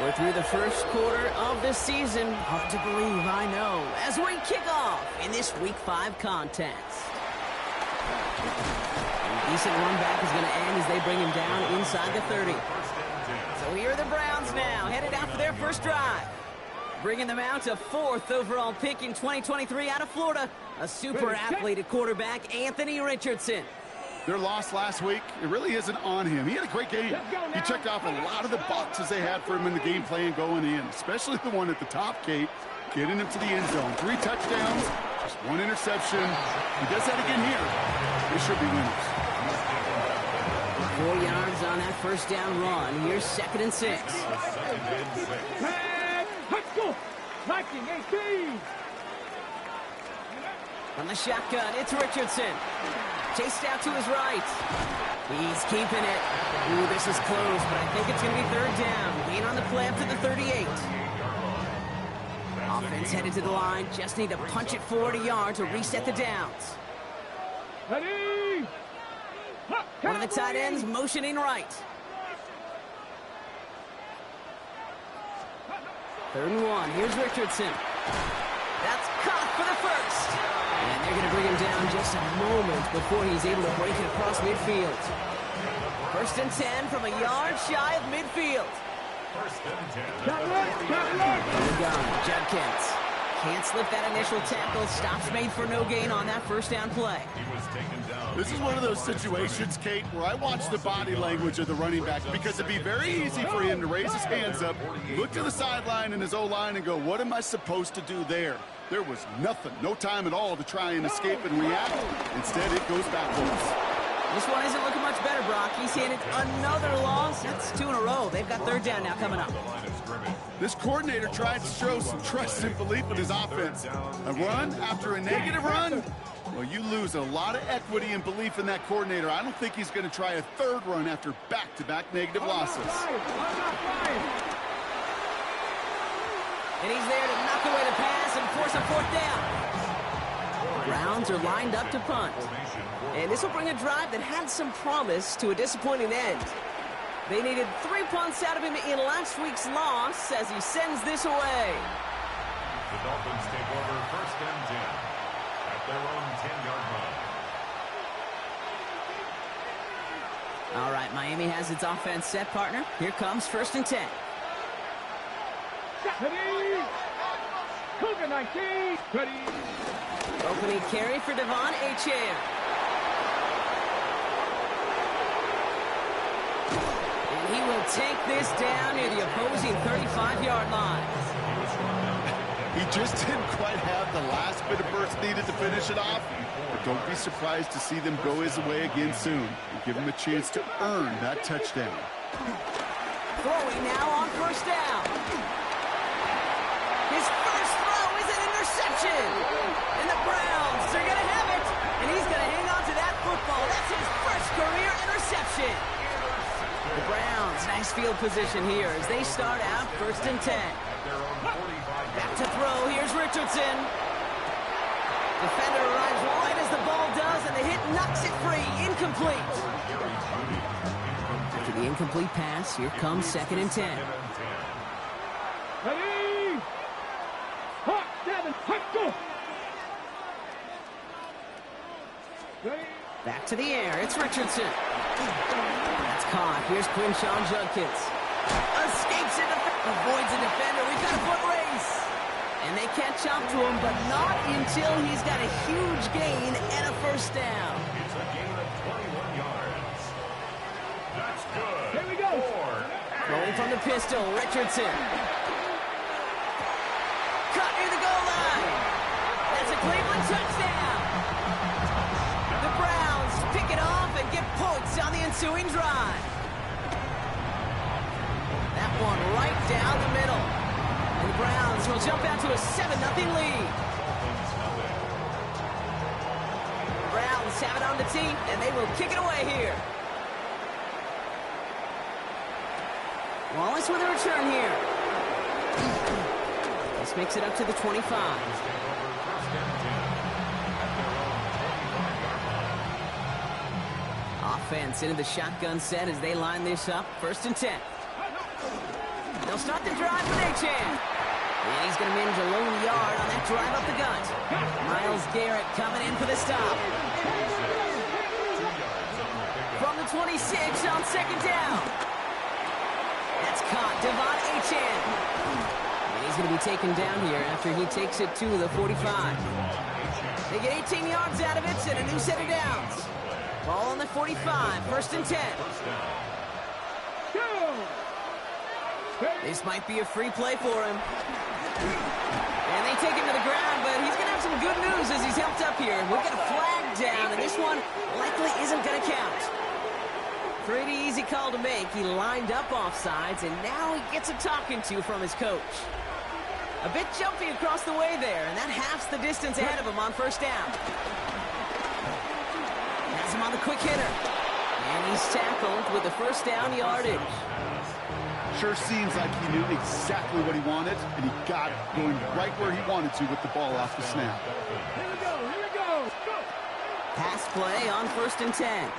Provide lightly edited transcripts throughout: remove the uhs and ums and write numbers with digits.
We're through the first quarter of the season. Hard to believe, I know, as we kick off in this Week 5 contest. A decent run back is going to end as they bring him down inside the 30. So here are the Browns now, headed out for their first drive. Bringing them out to 4th overall pick in 2023 out of Florida. A super athlete at quarterback, Anthony Richardson. Their loss last week, it really isn't on him. He had a great game. He checked off a lot of the boxes they had for him in the game plan going in, especially the one at the top, Kate, getting him to the end zone. 3 touchdowns, just 1 interception. He does that again here. They should be winners. 4 yards on that first down run. Here's 2nd and 6. From the shotgun, it's Richardson. Chased out to his right. He's keeping it. Ooh, this is close, but I think it's going to be 3rd down. Gain on the play up to the 38. Offense headed to the line. Just need to punch it 40 yards to reset the downs. Ready? One of the tight ends motioning right. 3rd and 1. Here's Richardson. That's caught for the first. And they're going to bring him down just a moment before he's able to break it across midfield. 1st and 10 from a yard shy of midfield. 1st and 10. Judkins can't slip that initial tackle. Stops made for no gain on that first down play. This is one of those situations, Kate, where I watch the body language of the running back because it'd be very easy for him to raise his hands up, look to the sideline in his O-line and go, what am I supposed to do there? There was nothing, no time at all to try and escape and react. Instead, it goes backwards. This one isn't looking much better, Brock. He's handed another loss. That's 2 in a row. They've got 3rd down now coming up. This coordinator tried to show some trust and belief in his offense. A run after a negative run? Well, you lose a lot of equity and belief in that coordinator. I don't think he's going to try a 3rd run after back-to-back negative losses. And he's there to knock away the pass and force a 4th down. Browns are lined up to punt. And this will bring a drive that had some promise to a disappointing end. They needed 3 punts out of him in last week's loss as he sends this away. The Dolphins take over 1st and 10 at their own 10-yard line. All right, Miami has its offense set, partner. Here comes 1st and 10. Ready? Cougar 19. Ready? Opening carry for Devon Achane. And he will take this down near the opposing 35-yard line. He just didn't quite have the last bit of burst needed to finish it off. But don't be surprised to see them go his way again soon and give him a chance to earn that touchdown. Throwing now on 1st down. His first throw is an interception. And the Browns are going to have it. And he's going to hang on to that football. That's his first career interception. The Browns, nice field position here as they start out 1st and 10. Back to throw. Here's Richardson. Defender arrives right as the ball does, and the hit knocks it free. Incomplete. After the incomplete pass, here comes 2nd and 10. Ready? Hot, 7, hot, go. Ready? Back to the air. It's Richardson. That's caught. Here's Quinshawn Judkins. Escapes it. Avoids a defender. We've got a foot race. And they catch up to him, but not until he's got a huge gain and a 1st down. It's a gain of 21 yards. That's good. Here we go. 4. Going from the pistol, Richardson. Cut near the goal line. That's a Cleveland touchdown. The Browns pick it off and get points on the ensuing drive. That one right down the middle. And the Browns will jump out to a 7-0 lead. The Browns have it on the tee, and they will kick it away here. Wallace with a return here. This makes it up to the 25. Offense into the shotgun set as they line this up. 1st and 10. They'll start the drive with Achane. And he's going to manage a lone yard on that drive up the gut. Myles Garrett coming in for the stop. From the 26 on second down. That's caught. Devon Achane. And he's going to be taken down here after he takes it to the 45. They get 18 yards out of it and a new set of downs. Ball on the 45, first and 10. This might be a free play for him. And they take him to the ground, but he's going to have some good news as he's helped up here. We've got a flag down, and this one likely isn't going to count. Pretty easy call to make. He lined up offsides, and now he gets a talking to from his coach. A bit jumpy across the way there, and that halves the distance ahead of him on first down. Has him on the quick hitter. And he's tackled with the first down yardage. Sure seems like he knew exactly what he wanted, and he got it, going right where he wanted to with the ball off the snap. Here we go, here we go. Go. Pass play on first and 10.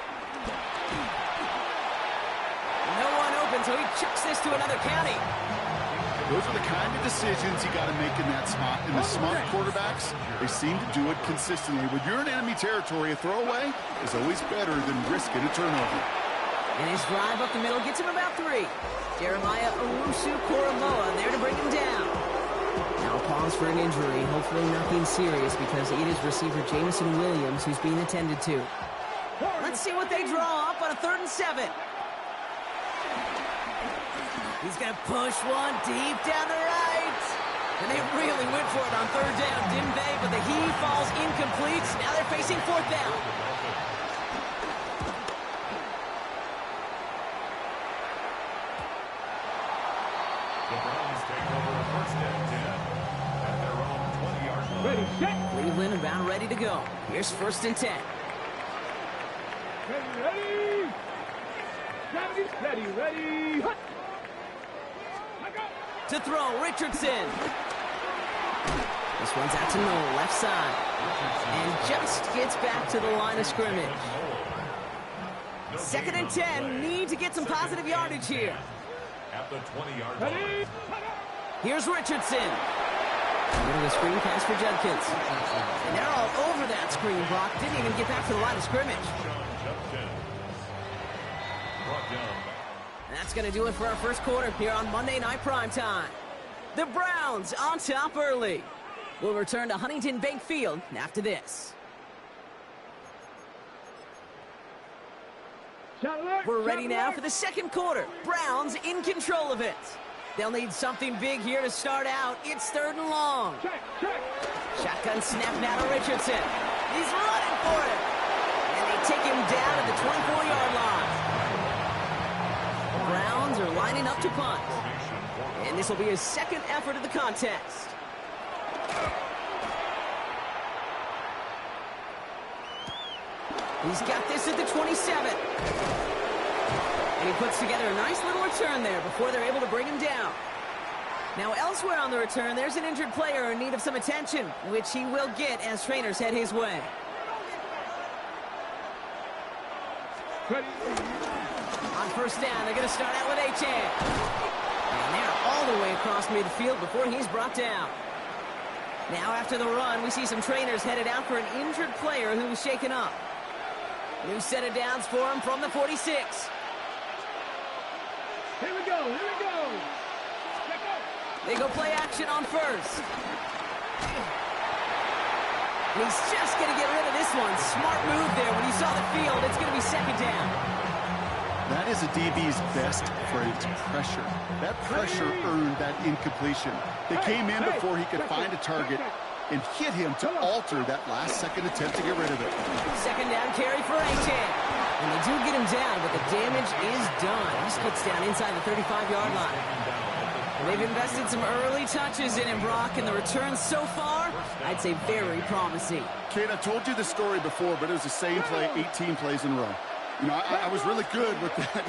No one open, so he chucks this to another county. Those are the kind of decisions you got to make in that spot. And the smart quarterbacks, they seem to do it consistently. When you're in enemy territory, a throwaway is always better than risking a turnover. And his drive up the middle gets him about 3. Jeremiah Owusu-Koramoah there to bring him down. Now pause for an injury, hopefully nothing serious, because it is receiver Jameson Williams who's being attended to. Let's see what they draw up on a 3rd and 7. He's going to push one deep down the right. And they really went for it on 3rd down, didn't they? But the heave falls incomplete. Now they're facing 4th down. The Browns take over first and 10 at their own 20-yard line. Ready, set. Cleveland about ready to go. Here's 1st and 10. Ready. Ready. Ready, ready. Hut. To throw, Richardson. This one's out to Noel, left side. And just gets back to the line of scrimmage. 2nd and 10, need to get some positive yardage here. At the 20-yard line. Ready. Here's Richardson. Getting a screen pass for Judkins. And they're all over that screen, Brock. Didn't even get back to the line of scrimmage. Brought down. That's going to do it for our first quarter here on Monday Night Primetime. The Browns on top early. We'll return to Huntington Bank Field after this. We're ready now for the second quarter. Browns in control of it. They'll need something big here to start out. It's 3rd and long. Shotgun snap now to Richardson. He's running for it. And they take him down at the 24-yard line. The Browns are lining up to punt. And this will be his 2nd effort of the contest. He's got this at the 27. And he puts together a nice little return there before they're able to bring him down. Now elsewhere on the return, there's an injured player in need of some attention, which he will get as trainers head his way. On first down, they're going to start out with Achane. And they're all the way across midfield before he's brought down. Now after the run, we see some trainers headed out for an injured player who was shaken up. New set of downs for him from the 46. Here we go, here we go. They go play action on first. He's just going to get rid of this one. Smart move there. When he saw the field, it's going to be 2nd down. That is a DB's best friend, pressure. That pressure earned that incompletion. They came in before he could find a target and hit him to alter that last-second attempt to get rid of it. 2nd down carry for Achane. And they do get him down, but the damage is done. He splits down inside the 35-yard line. They've invested some early touches in him, Brock, and the returns so far, I'd say very promising. Kate, I told you this story before, but it was the same play 18 plays in a row. You know, I was really good with that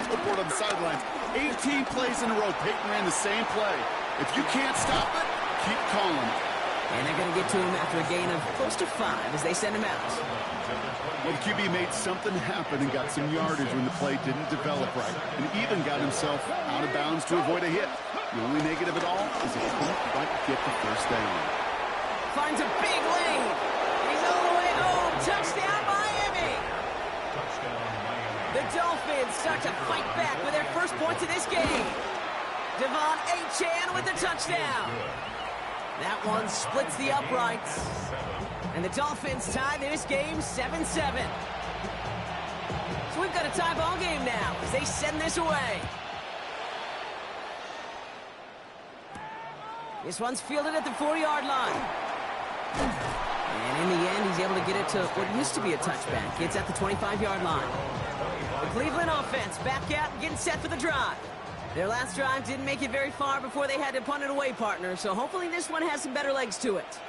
clipboard on the sidelines. 18 plays in a row, Peyton ran the same play. If you can't stop it, keep calling. And they're going to get to him after a gain of close to 5 as they send him out. Well, the QB made something happen and got some yardage when the play didn't develop right, and even got himself out of bounds to avoid a hit. The only negative at all is he couldn't quite get the first down. Finds a big lane. He's all the way home. Touchdown, Miami. The Dolphins start to fight back with their first points of this game. Devon Achane with the touchdown. That one splits the uprights. And the Dolphins tie this game 7-7. So we've got a tie ball game now as they send this away. This one's fielded at the 4-yard line. And in the end, he's able to get it to what used to be a touchback. It's at the 25-yard line. The Cleveland offense back out and getting set for the drive. Their last drive didn't make it very far before they had to punt it away, partner. So hopefully this one has some better legs to it.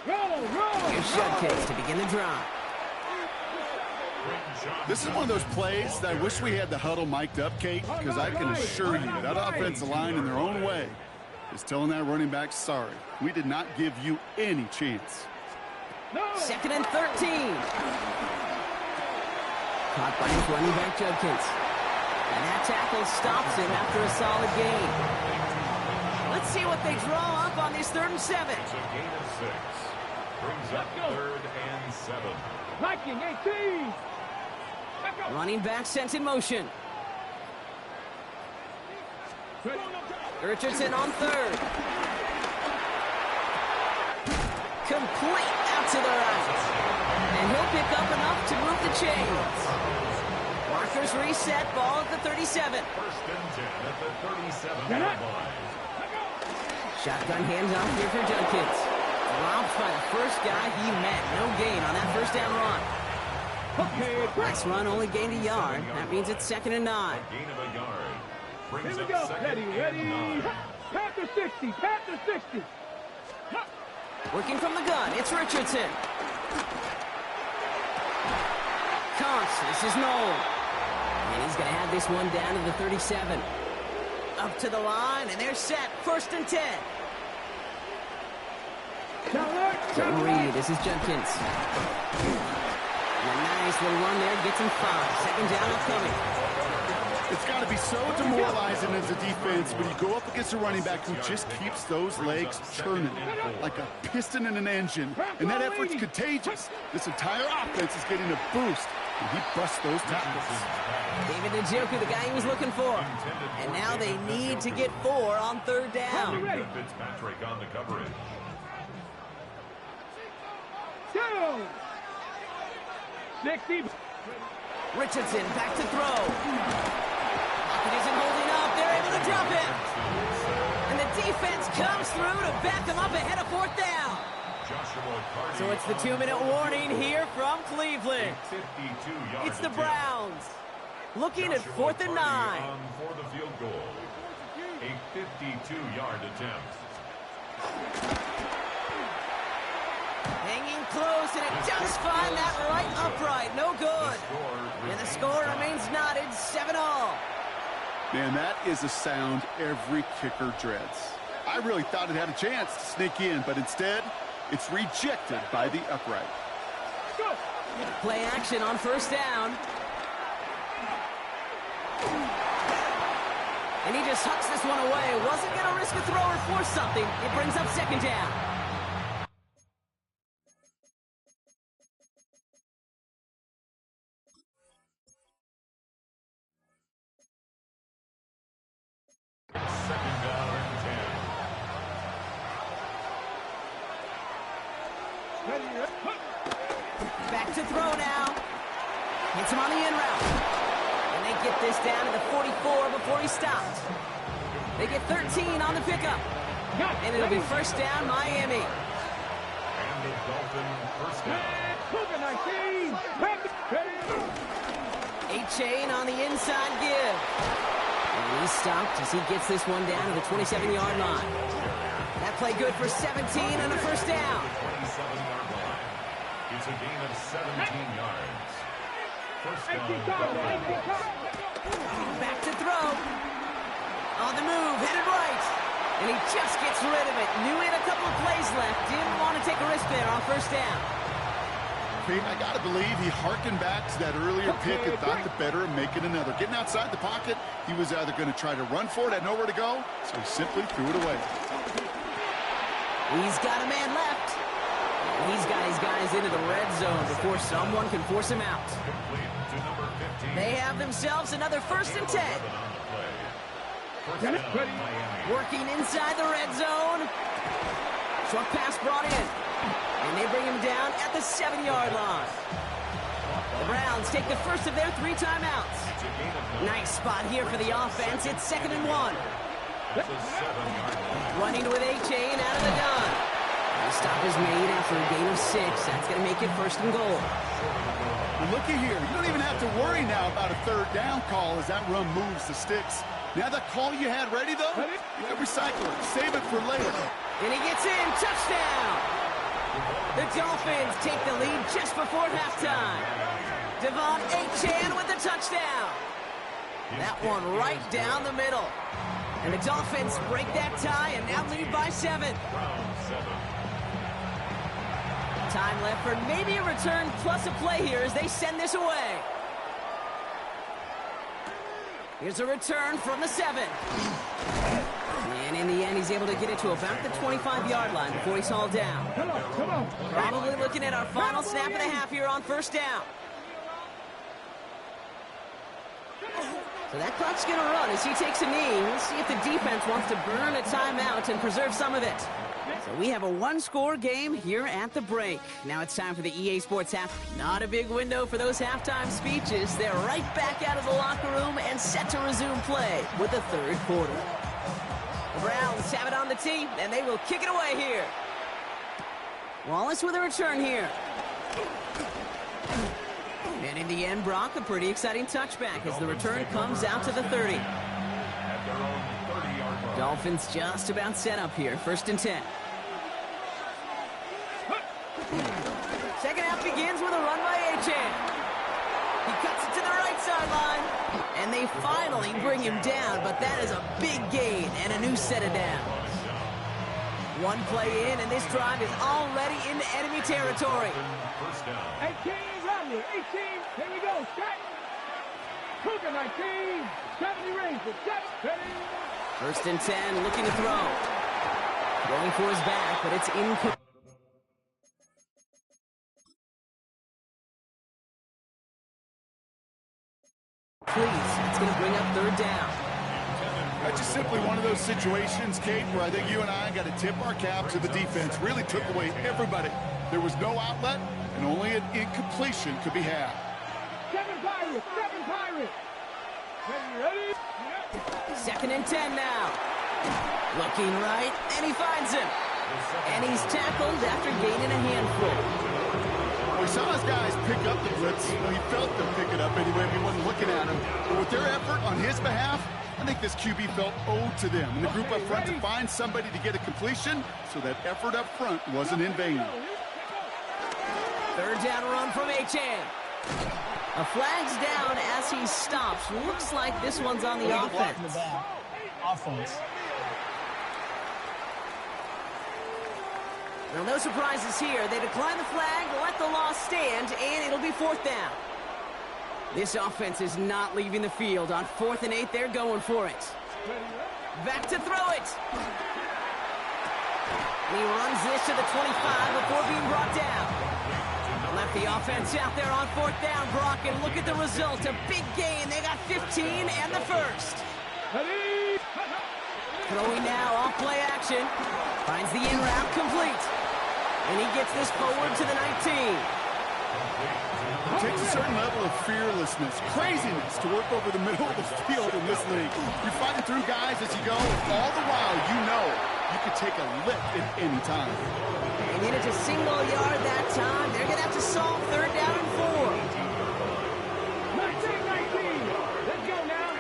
Here's Judkins to begin the drive. This is one of those plays that I wish we had the huddle mic'd up, Kate, because I can assure you that offensive line in their own way is telling that running back, sorry, we did not give you any chance. 2nd and 13. Caught by his running back, Judkins. And that tackle stops him after a solid gain. Let's see what they draw up on this 3rd and 7. It's a gain of 6. Brings up 3rd and 7. Viking 18. Running back sent in motion. Richardson on 3rd. Complete out to the right. And he'll pick up enough to move the chains. Markers reset, ball at the 37. 1st and 10 at the 37-yard line. Shotgun handoff here for Judkins. Dropped by the first guy he met. No gain on that first down run. Next run only gained a yard. That means it's 2nd and 9. A gain of a yard. Brings Here we up go. 2nd Ready, and ready. 9. Panther 60. Panther 60. Working from the gun, it's Richardson. This is Noel. And he's going to have this one down to the 37. Up to the line, and they're set. 1st and 10. Don't read. This is Judkins. And a nice little run there. Gets him 5. 2nd down upcoming. It's got to be so demoralizing as a defense when you go up against a running back who just keeps those legs churning like a piston in an engine. And that effort's contagious. This entire offense is getting a boost, and he busts those tackles. David Njoku, the guy he was looking for. And now they need to get 4 on 3rd down. Fitzpatrick on the coverage. Go. 60. Richardson back to throw. It isn't holding up. They're able to drop him. And the defense comes through to back them up ahead of 4th down. So it's the 2-minute warning here from Cleveland. It's the Browns looking at 4th and 9. For the field goal. A 52-yard attempt. Hanging close, and it does find that right upright. No good. And the score remains knotted 7-all. Man, that is a sound every kicker dreads. I really thought it had a chance to sneak in, but instead, it's rejected by the upright. Play action on 1st down. And he just hucks this one away. Wasn't going to risk a throw or force something. It brings up 2nd down. Back to throw now. Hits him on the in route. And they get this down to the 44 before he stops. They get 13 on the pickup. And it'll be 1st down, Miami. And the Dolphins 1st down. 8-chain on the inside give. And he's stopped as he gets this one down to the 27-yard line. That play good for 17 and a 1st down. 27-yard line. It's a gain of 17 yards. 1st down. Back to throw. On the move, headed right. And he just gets rid of it. Knew he had a couple of plays left. Didn't want to take a risk there on first down. Pete, I got to believe he hearkened back to that earlier pick and thought the better of making another. Getting outside the pocket, he was either going to try to run for it, had nowhere to go, so he simply threw it away. He's got a man left. And he's got his guys into the red zone before someone can force him out. They have themselves another 1st and 10. Working inside the red zone. Short pass brought in. And they bring him down at the 7-yard line. The Browns take the first of their 3 timeouts. Nice spot here for the offense. It's 2nd and 1. Running with A-Chain out of the gun. The stop is made after a gain of 6. That's going to make it 1st and goal. Well, looky here. You don't even have to worry now about a 3rd down call as that run moves the sticks. Now that call you had ready, though, you can recycle it. Save it for later. And he gets in. Touchdown! The Dolphins take the lead just before halftime. Devon A-Chan with the touchdown. That one right down the middle. And the Dolphins break that tie and now lead by 7. Time left for maybe a return plus a play here as they send this away. Here's a return from the 7. And in the end, he's able to get it to about the 25-yard line before he's hauled down. Come on. Probably looking at our final snap and a half here on 1st down. So that clock's going to run as he takes a knee. We'll see if the defense wants to burn a timeout and preserve some of it. So we have a 1-score game here at the break. Now it's time for the EA Sports half. Not a big window for those halftime speeches. They're right back out of the locker room and set to resume play with the 3rd quarter. The Browns have it on the tee, and they will kick it away here. Wallace with a return here. And in the end, Brock, a pretty exciting touchback as the return comes out to the 30. Dolphins just about set up here. 1st and 10. Second half begins with a run by A-Chan. He cuts it to the right sideline. And they finally bring him down, but that is a big gain and a new set of downs. One play in, and this drive is already into enemy territory. 18, Rodney. 18. Here we go. Set. Cougar 19. 70 range. Set. Ready. 1st and 10, looking to throw. Going for his back, but it's incomplete. It's going to bring up 3rd down. That's just simply one of those situations, Kate, where I think you and I got to tip our cap to the defense. Really took away everybody. There was no outlet, and only an incompletion could be had. 7 Pirates. 7 Pirates. Ready? 2nd and 10 now. Looking right, and he finds him. And he's tackled after gaining a handful. Well, we saw his guys pick up the blitz. Well, he felt them pick it up anyway if he wasn't looking at him. But with their effort on his behalf, I think this QB felt owed to them. And the group up front to find somebody to get a completion, so that effort up front wasn't in vain. 3rd down run from A-Chan. A flag's down as he stops. Looks like this one's on the offense. Well, no surprises here. They decline the flag, let the loss stand, and it'll be 4th down. This offense is not leaving the field. On 4th and 8, they're going for it. Back to throw it. And he runs this to the 25 before being brought down. Left the offense out there on 4th down, Brock, and look at the result. A big gain. They got 15 and the 1st. Throwing now off play action. Finds the in route complete. And he gets this forward to the 19. It takes a certain level of fearlessness, craziness to work over the middle of the field in this league. You're fighting through guys as you go, all the while you know you could take a lift at any time. And then it's a single yard that time. They're going to have to solve 3rd down and 4. 19. Let's go now.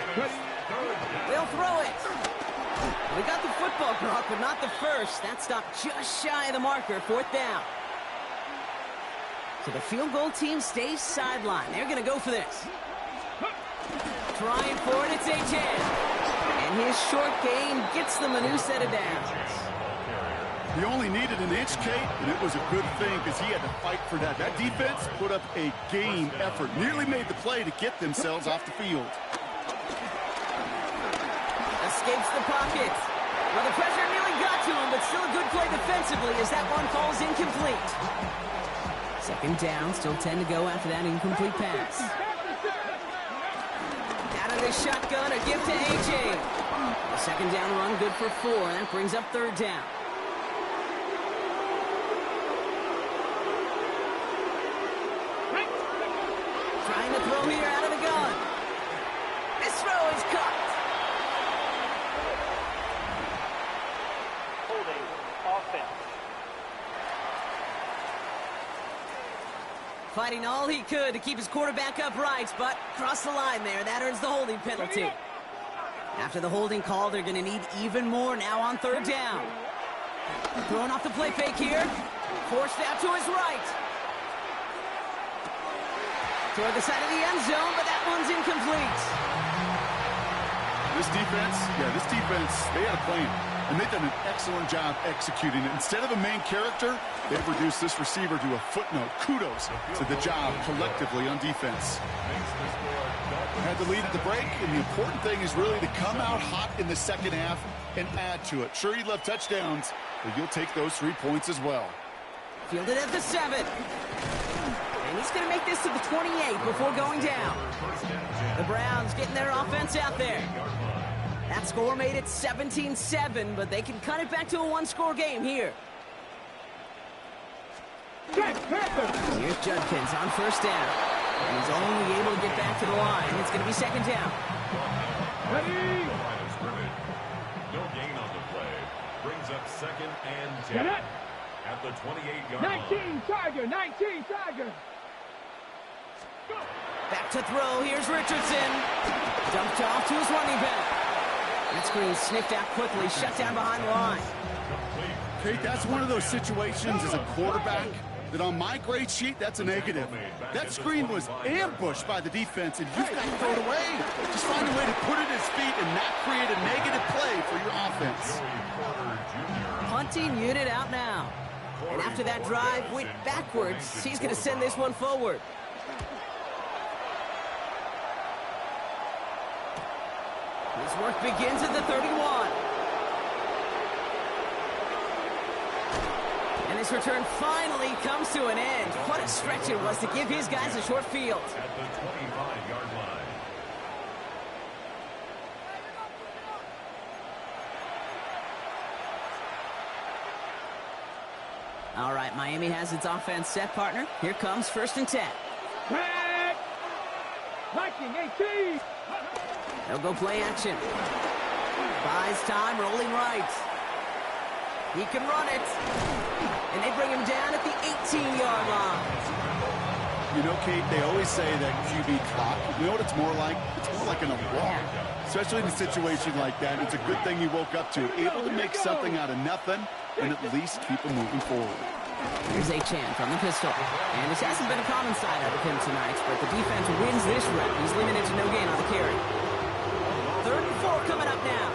They'll throw it. We got the football, Brock, but not the 1st. That stopped just shy of the marker. 4th down. So the field goal team stays sidelined. They're going to go for this. Trying for it, it's A-Chan. And His short gain gets them a new set of downs. He only needed an inch, Kate, and it was a good thing because he had to fight for that. That defense put up a game effort, nearly made the play to get themselves off the field. Escapes the pocket. Well, the pressure nearly got to him, but still a good play defensively as that one falls incomplete. Second down, still 10 to go after that incomplete pass. Out of the shotgun, a gift to A.J. A second down run, good for 4. That brings up third down. Trying to throw here out of the gun. This throw is caught. Holding offense. Fighting all he could to keep his quarterback upright, but crossed the line there. That earns the holding penalty. After the holding call, they're going to need even more now on third down. Throwing off the play fake here. Forced out to his right. Toward the side of the end zone, but that one's incomplete. This defense, they had a plan, and they've done an excellent job executing it. Instead of a main character, they've reduced this receiver to a footnote. Kudos to the job collectively on defense. Had the lead at the break, and the important thing is really to come out hot in the second half and add to it. Sure, you love touchdowns, but you'll take those 3 points as well. Fielded at the 7. And he's going to make this to the 28 before going down. The Browns getting their offense out there. That score made it 17-7, but they can cut it back to a one-score game here. Here's Judkins on first down. And he's only able to get back to the line. It's going to be second down. Ready? No gain on the play. Brings up second and 10 at the 28-yard line. 19 Tiger, 19 Tiger. Back to throw. Here's Richardson. Dumped off to his running back. That screen sniffed out quickly. Shut down behind the line. Kate, that's one of those situations as a quarterback that on my grade sheet, that's a negative. That screen was ambushed by the defense, and you've got to throw it away. Just find a way to put it at his feet and not create a negative play for your offense. Punting unit out now. And after that drive went backwards, he's going to send this one forward. His work begins at the 31. And this return finally comes to an end. What a stretch it was to give his guys a short field. At the 25-yard line. All right, Miami has its offense set, partner. Here comes first and 10. Back. Viking 18. They'll go play action. Buys time, rolling right. He can run it. And they bring him down at the 18-yard line. You know, Kate, they always say that QB clock, you know what it's more like? It's more like an alarm. Especially in a situation like that, it's a good thing you woke up to. Able to make something out of nothing and at least keep them moving forward. Here's Achane from the pistol. And this hasn't been a common side of him tonight, but the defense wins this rep. He's limited to no gain on the carry. 3rd and 4 coming up now.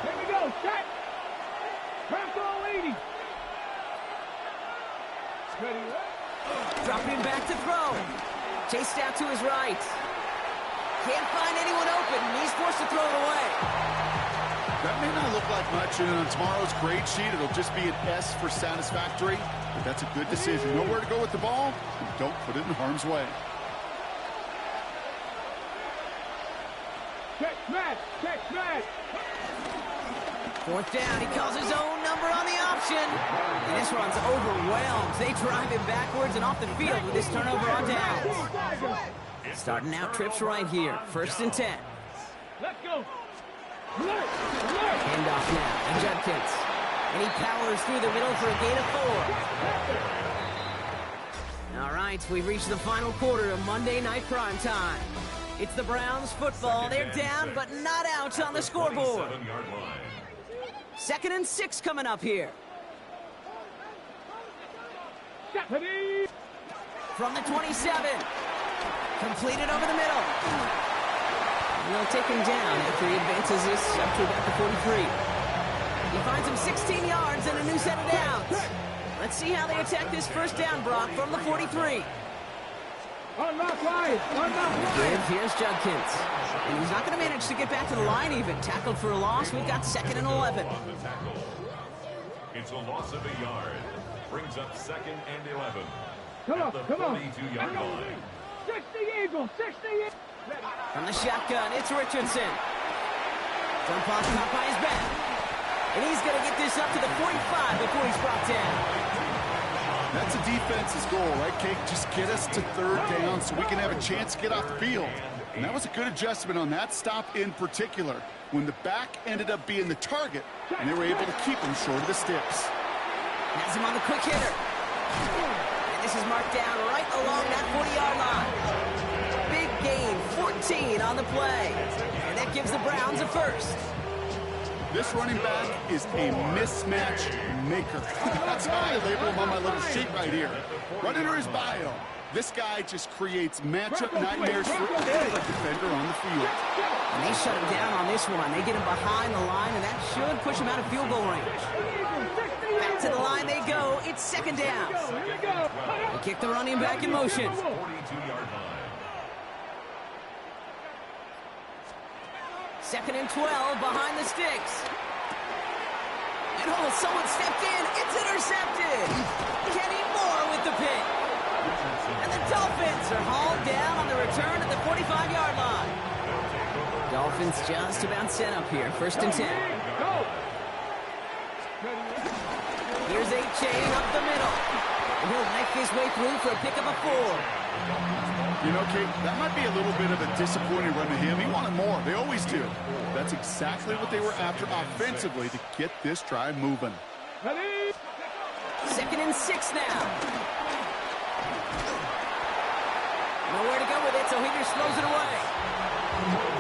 Here we go, set. Bronco 80. Ready, Dropping back to throw. Chased out to his right. Can't find anyone open, and he's forced to throw it away. That may not look like much, and on tomorrow's grade sheet, it'll just be an S for satisfactory, but that's a good decision. Know where to go with the ball, and don't put it in harm's way. check smash, check smash. 4th down, he calls his own number on the option. And this one's overwhelmed. They drive him backwards and off the field with this turnover on downs. Starting out trips right here. 1st and 10. Let's go. Handoff now to Judkins. And he powers through the middle for a gain of 4. All right, we've reached the final quarter of Monday Night Primetime. It's the Browns football. They're down, but not out on the scoreboard. 2nd and 6 coming up here. From the 27. Completed over the middle. And they'll take him down after he advances this up to about the 43. He finds him 16 yards and a new set of downs. Let's see how they attack this first down, Brock, from the 43. Unlock wide. Unlock wide. Here's Judkins. And he's not going to manage to get back to the line even. Tackled for a loss. We've got 2nd and 11. It's a loss of a yard. Brings up 2nd and 11. Come on, come on. 42-yard line. 60 Eagles, 60 Eagles. From the shotgun, it's Richardson. Jump off caught by his back. And he's going to get this up to the 45 before he's brought down. That's a defense's goal, right, Kate? Just get us to 3rd down so we can have a chance to get off the field. And that was a good adjustment on that stop in particular, when the back ended up being the target, and they were able to keep him short of the sticks. Has him on the quick hitter. And this is marked down right along that 40-yard line. Big gain, 14 on the play. And that gives the Browns a first. This running back is a mismatch maker. That's how I label him on my little sheet right here. Right under his bio. This guy just creates matchup nightmares for every defender on the field. And they shut him down on this one. They get him behind the line, and that should push him out of field goal range. Back to the line they go. It's 2nd down. They kick the running back in motion. 42-yard line. 2nd and 12 behind the sticks. And someone stepped in. It's intercepted. Kenny Moore with the pick. And the Dolphins are hauled down on the return at the 45-yard line. Dolphins just about set up here. 1st and 10. Here's a chain up the middle. And he'll knife his way through for a pickup of 4. You know, Kate, that might be a little bit of a disappointing run to him. He wanted more. They always do. That's exactly what they were after offensively to get this drive moving. 2nd and 6 now. Nowhere to go with it, so he just throws it away.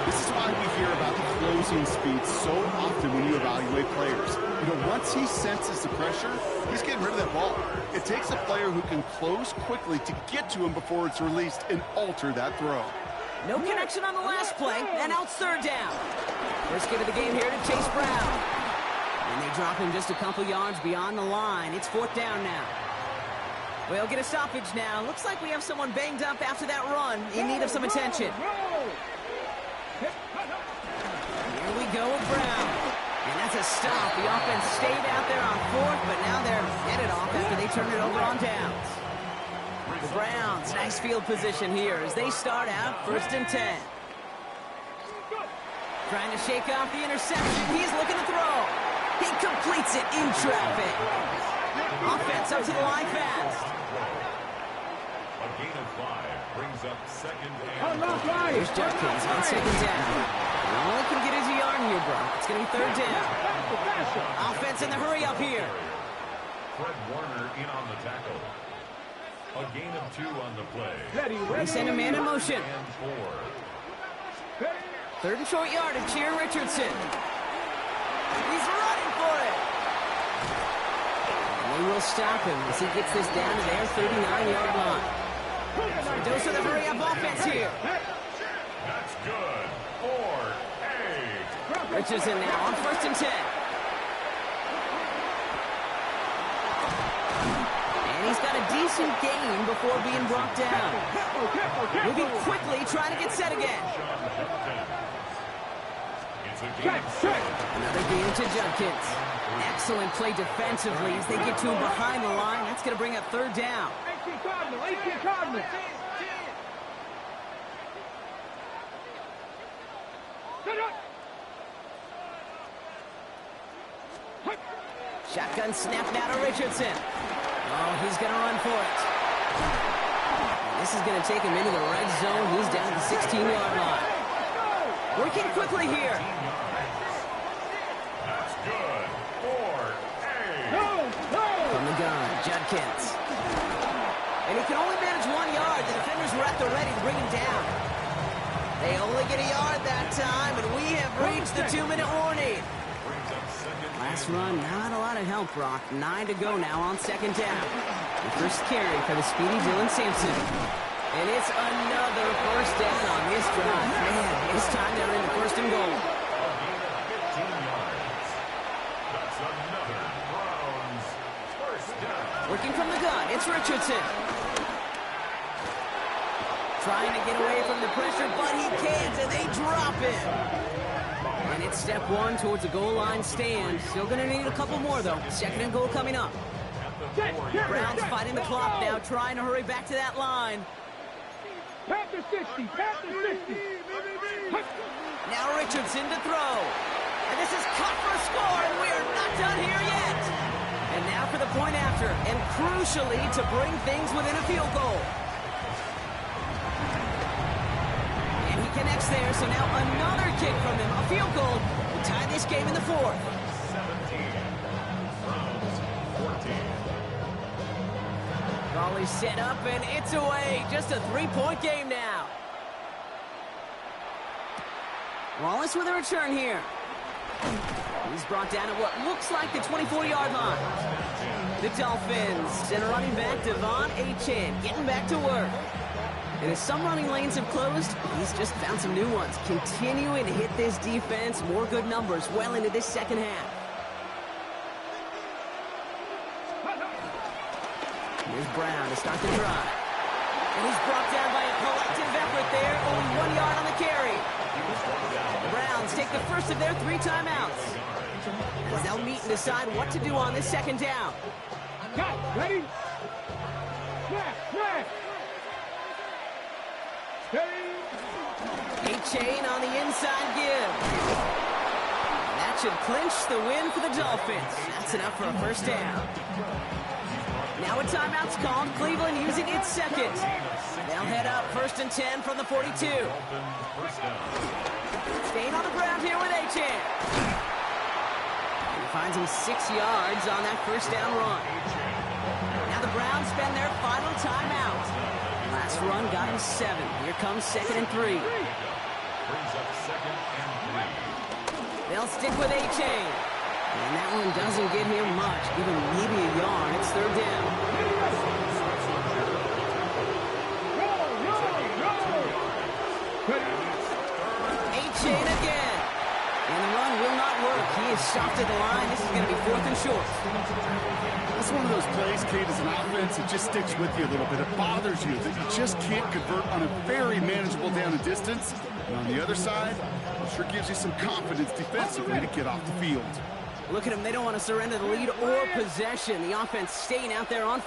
This is why we hear about the closing speed so often when you evaluate players. You know, once he senses the pressure, he's getting rid of that ball. It takes a player who can close quickly to get to him before it's released and alter that throw. No connection on the last play, and now it's 3rd down. First get of the game here to Chase Brown. And they drop him just a couple yards beyond the line. It's 4th down now. We'll get a stoppage now. Looks like we have someone banged up after that run in need of some attention. Here we go with Brown. And that's a stop. The offense stayed out there on 4th, but now they're headed off after they turn it over on downs. The Browns, nice field position here as they start out 1st and 10. Trying to shake off the interception. He's looking to throw. He completes it in traffic. Offense up to the line fast. A gain of 5 brings up 2nd and 4. Here's Judkins on 2nd down. All he can get is a yard here, Brock. It's going to be 3rd down. Offense in the hurry up here. Fred Warner in on the tackle. A gain of 2 on the play. They send a man in motion. And 4. 3rd and short yardage here, Richardson. He's running for it. And they will stop him as he gets this down to their 39-yard line. Dose of the hurry-up offense here. That's good. 4-8. Richardson now on 1st and 10. And he's got a decent gain before being brought down. Moving quickly, trying to get set again. Another gain to Judkins. Excellent play defensively as they get to him behind the line. That's going to bring up 3rd down. 18 Cardinals. Shotgun snap now to Richardson. Oh, he's going to run for it. This is going to take him into the red zone. He's down to the 16-yard line. Working quickly here. That's good. 4-8. From the gun, Judkins. And he can only manage 1 yard. The defenders were at the ready to bring him down. They only get a yard that time, and we have reached the 2-minute warning. Last run, not a lot of help, Brock. 9 to go now on 2nd down. The first carry for the speedy Dylan Sampson. And it's another first down on this drive. Man, this time they're in the first and goal. A gain of 15 yards. That's another Browns first down. Working from the gun, it's Richardson. Trying to get away from the pressure, but he can't, and they drop him. And it's step one towards a goal line stand. Still going to need a couple more, though. Second and goal coming up. Browns fighting the clock now, trying to hurry back to that line. Panther 60, Panther 60. Now Richardson to throw. And this is cut for a score, and we are not done here yet. And now for the point after, and crucially to bring things within a field goal. And he connects there, so now another kick from him. A field goal will tie this game in the fourth. 17. Browns 14. Volley set up, and it's away. Just a three-point game now. Wallace with a return here. He's brought down at what looks like the 24-yard line. The Dolphins and running back Devon Achane getting back to work. And as some running lanes have closed, he's just found some new ones. Continuing to hit this defense, more good numbers well into this second half. Here's Brown to start the drive. And he's brought down by a collective effort there. Only 1 yard on the carry. The Browns take the first of their 3 timeouts. As they'll meet and decide what to do on this second down. Got it. Ready? Snap. Achane on the inside give. That should clinch the win for the Dolphins. That's enough for a first down. Now a timeout's called. Cleveland using its second. They'll head up 1st and 10 from the 42. Staying on the ground here with Achane. He finds him 6 yards on that first down run. Now the Browns spend their final timeout. Last run got him 7. Here comes 2nd and 3. Brings up 2nd and 3. They'll stick with Achane. And that one doesn't get here much, even maybe a yard. It's 3rd down. Achane again. And the run will not work. He is stopped at the line. This is going to be 4th and short. That's one of those plays, Kate, as an offense, it just sticks with you a little bit. It bothers you that you just can't convert on a very manageable down and distance. And on the other side, it sure gives you some confidence defensively to get off the field. Look at them. They don't want to surrender the lead or possession. The offense staying out there on